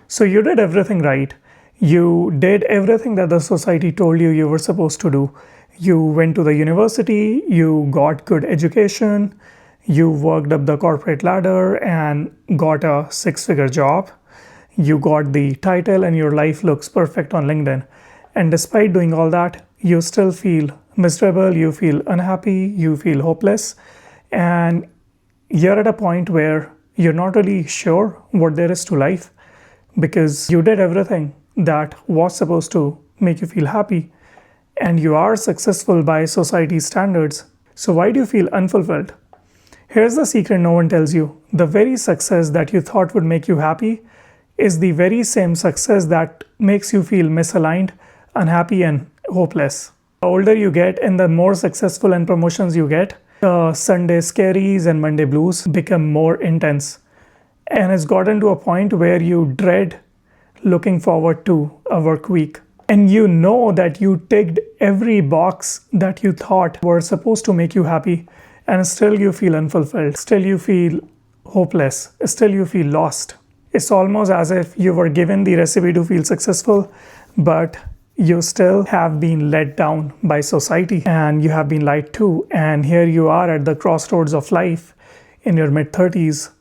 So you did everything right. You did everything that the society told you you were supposed to do. You went to the university, you got good education, you worked up the corporate ladder and got a six-figure job. You got the title and your life looks perfect on LinkedIn. And despite doing all that, you still feel miserable, you feel unhappy, you feel hopeless, and you're at a point where you're not really sure what there is to life because you did everything that was supposed to make you feel happy and you are successful by society's standards. So why do you feel unfulfilled? Here's the secret no one tells you. The very success that you thought would make you happy is the very same success that makes you feel misaligned, unhappy, and hopeless. The older you get and the more successful and promotions you get, the Sunday scaries and Monday blues become more intense. And it's gotten to a point where you dread looking forward to a work week. And you know that you ticked every box that you thought were supposed to make you happy, and still you feel unfulfilled, still you feel hopeless, still you feel lost. It's almost as if you were given the recipe to feel successful, but you still have been let down by society and you have been lied to. And here you are at the crossroads of life in your mid-30s,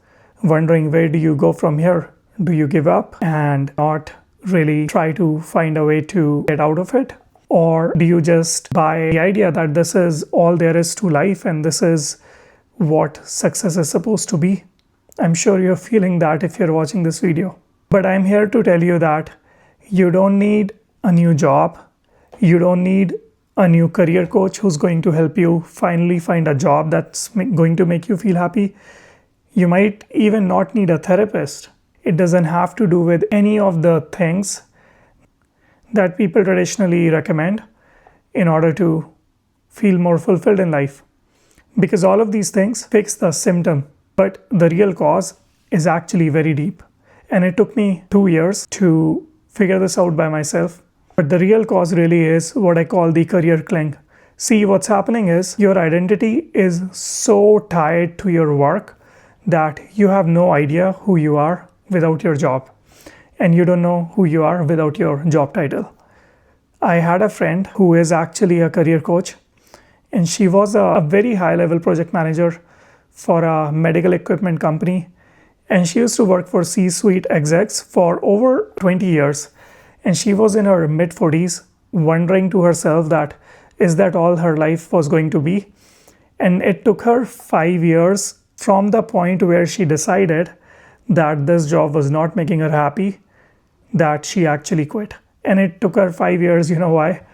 wondering where do you go from here? Do you give up and not really try to find a way to get out of it? Or do you just buy the idea that this is all there is to life and this is what success is supposed to be? I'm sure you're feeling that if you're watching this video. But I'm here to tell you that you don't need a new job. You don't need a new career coach who's going to help you finally find a job that's going to make you feel happy. You might even not need a therapist. It doesn't have to do with any of the things that people traditionally recommend in order to feel more fulfilled in life. Because all of these things fix the symptom, but the real cause is actually very deep. And it took me 2 years to figure this out by myself. But the real cause really is what I call the career cling. See, what's happening is your identity is so tied to your work that you have no idea who you are without your job. And you don't know who you are without your job title. I had a friend who is actually a career coach, and she was a very high-level project manager for a medical equipment company. And she used to work for C-suite execs for over 20 years. And she was in her mid-40s, wondering to herself that, is that all her life was going to be? And it took her 5 years from the point where she decided that this job was not making her happy, that she actually quit. And it took her 5 years, you know why?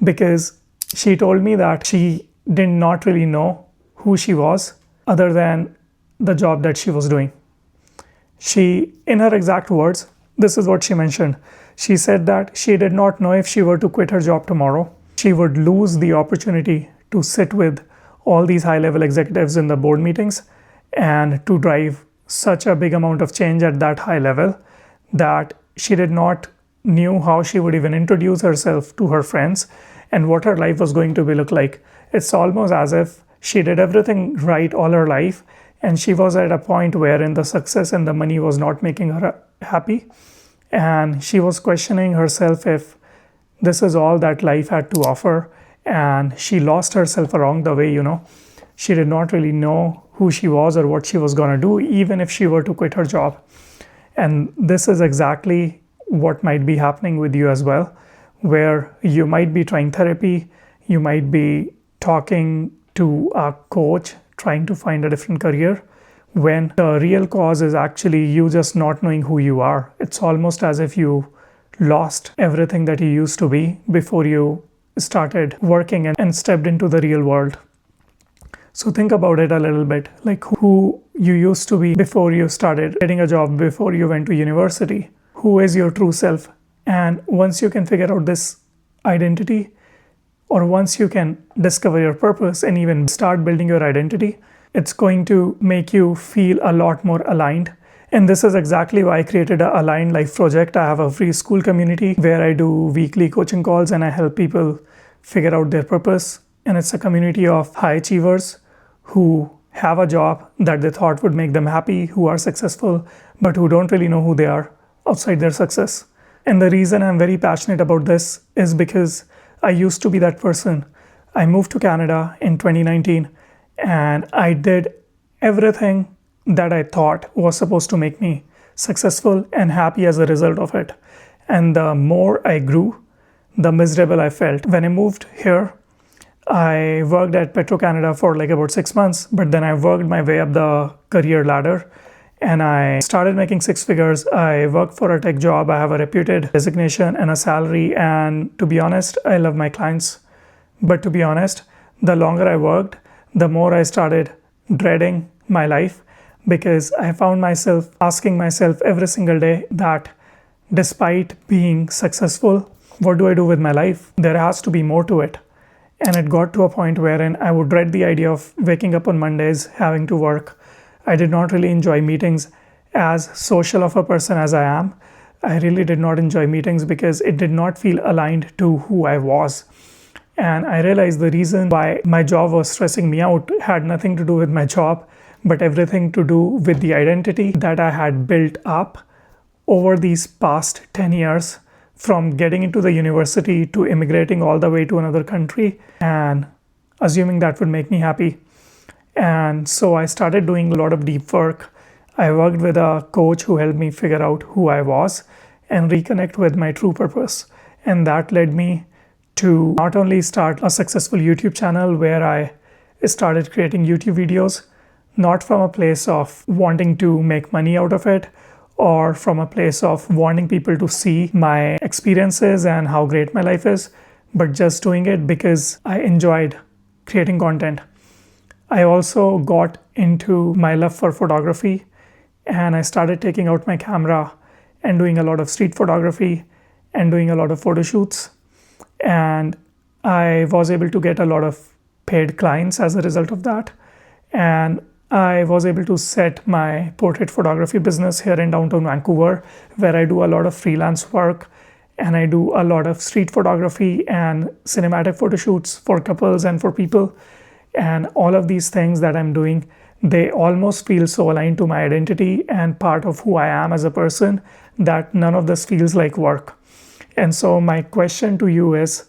Because she told me that she did not really know who she was other than the job that she was doing. She, in her exact words, this is what she mentioned. She said that she did not know if she were to quit her job tomorrow, she would lose the opportunity to sit with all these high-level executives in the board meetings and to drive such a big amount of change at that high level that she did not knew how she would even introduce herself to her friends and what her life was going to be look like. It's almost as if she did everything right all her life and she was at a point wherein the success and the money was not making her happy. And she was questioning herself if this is all that life had to offer. And she lost herself along the way, She did not really know who she was or what she was going to do, even if she were to quit her job. And this is exactly what might be happening with you as well, where you might be trying therapy, you might be talking to a coach, trying to find a different career, when the real cause is actually you just not knowing who you are. It's almost as if you lost everything that you used to be before you started working and stepped into the real world. So think about it a little bit, like who you used to be before you started getting a job, before you went to university. Who is your true self? And once you can figure out this identity, or once you can discover your purpose and even start building your identity, it's going to make you feel a lot more aligned. And this is exactly why I created an Aligned Life project. I have a free school community where I do weekly coaching calls and I help people figure out their purpose. And it's a community of high achievers who have a job that they thought would make them happy, who are successful, but who don't really know who they are. outside their success. And the reason I'm very passionate about this is because I used to be that person. I moved to Canada in 2019 and I did everything that I thought was supposed to make me successful and happy as a result of it. And the more I grew, the miserable I felt. When I moved here, I worked at Petro-Canada for like about 6 months, but then I worked my way up the career ladder and I started making six figures. I worked for a tech job. I have a reputed designation and a salary. And to be honest, I love my clients. But to be honest, the longer I worked, the more I started dreading my life because I found myself asking myself every single day that despite being successful, what do I do with my life? There has to be more to it. And it got to a point wherein I would dread the idea of waking up on Mondays, having to work. I did not really enjoy meetings. As social of a person as I am, I really did not enjoy meetings because it did not feel aligned to who I was. And I realized the reason why my job was stressing me out had nothing to do with my job, but everything to do with the identity that I had built up over these past 10 years, from getting into the university to immigrating all the way to another country and assuming that would make me happy. And so I started doing a lot of deep work. I worked with a coach who helped me figure out who I was and reconnect with my true purpose. And that led me to not only start a successful YouTube channel where I started creating YouTube videos, not from a place of wanting to make money out of it, or from a place of wanting people to see my experiences and how great my life is, but just doing it because I enjoyed creating content. I also got into my love for photography and I started taking out my camera and doing a lot of street photography and doing a lot of photo shoots. And I was able to get a lot of paid clients as a result of that. And I was able to set my portrait photography business here in downtown Vancouver, where I do a lot of freelance work and I do a lot of street photography and cinematic photo shoots for couples and for people. And all of these things that I'm doing, they almost feel so aligned to my identity and part of who I am as a person that none of this feels like work. And so my question to you is,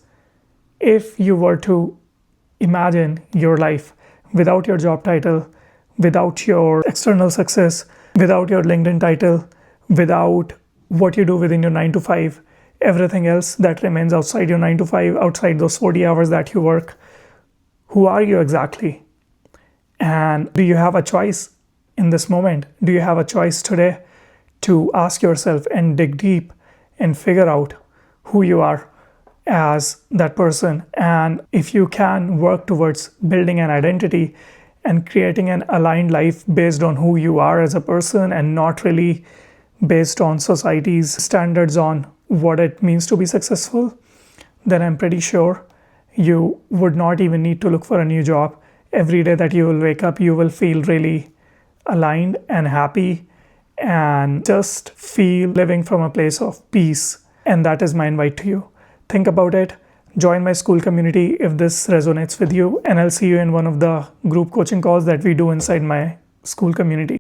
if you were to imagine your life without your job title, without your external success, without your LinkedIn title, without what you do within your 9 to 5, everything else that remains outside your 9 to 5, outside those 40 hours that you work, who are you exactly? And do you have a choice in this moment? Do you have a choice today to ask yourself and dig deep and figure out who you are as that person? And if you can work towards building an identity and creating an aligned life based on who you are as a person and not really based on society's standards on what it means to be successful, then I'm pretty sure you would not even need to look for a new job. Every day that you will wake up, you will feel really aligned and happy and just feel living from a place of peace. And that is my invite to you. Think about it. Join my school community if this resonates with you, and I'll see you in one of the group coaching calls that we do inside my school community.